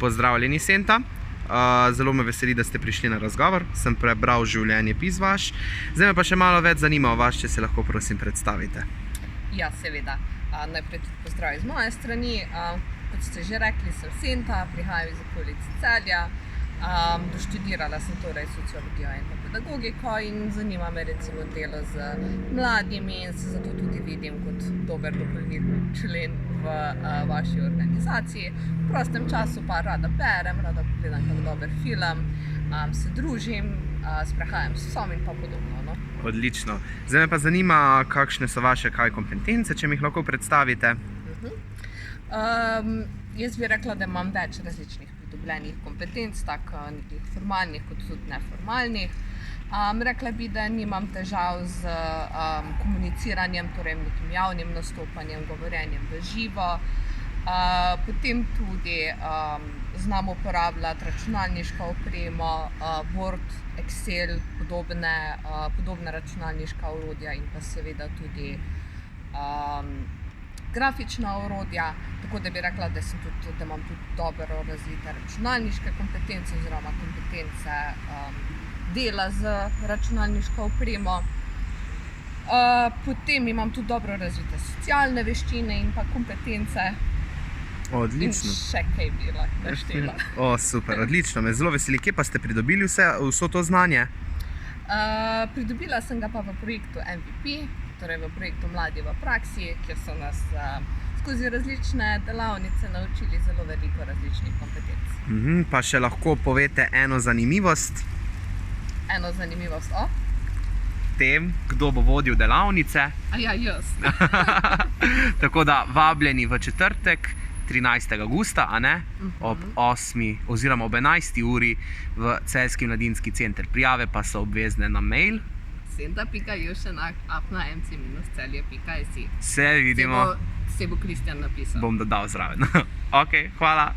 Pozdravljeni, Senta. Zelo me veseli, da ste prišli na razgovor. Sem prebral življenjepis vaš. Zdaj me pa še malo več zanima o vas, če se lahko prosim predstavite. Ja, seveda. Najprej tudi pozdrav iz moje strani. Kot ste že rekli, sem Senta, prihajam iz okolice Celja. Doštudirala sem torej sociologijo in pedagogiko in zanima me recimo delo z mladimi in se zato tudi vidim kot dober dopolnilni člen v vaši organizaciji. V prostem času pa rada berem, rada gledam kak dober film, se družim, sprehajam s psom in pa podobno. No? Odlično. Zdaj me pa zanima, kakšne so vaše kompetence, če mi jih lahko predstavite. Jaz bi rekla, da imam več različnih pridobljenih kompetenc, tako nekih formalnih kot tudi neformalnih. Rekla bi, da nimam težav z komuniciranjem, torej nekim javnim nastopanjem, govorjenjem v živo. Potem tudi znam uporabljati računalniško opremo, Word, Excel, podobna računalniška orodja in pa seveda tudi grafična orodja, tako da bi rekla, da imam tudi dobro razvite računalniške kompetence oziroma kompetence dela z računalniško opremo. Potem imam tudi dobro razvite socialne veščine in pa kompetence. Odlično. In še kaj bi lahko naštela. Super, odlično. Me zelo veseli. Kje pa ste pridobili vso to znanje? Pridobila sem ga pa v projektu MVP, torej v projektu Mladi v praksi, kjer so nas skozi različne delavnice naučili zelo veliko različnih kompetenc. Pa še lahko povete eno zanimivost? Eno zanimivost o? Tem, kdo bo vodil delavnice. Ja, jaz. Tako da vabljeni v četrtek, 13. augusta, ob 8. oziroma ob 11. uri v Celjski mladinski center. Prijave pa so obvezne na mail senta.juršenak@mc-celje.si. Se vidimo. Se bo Kristjan napisal. Bom dodal zraven. Ok, hvala.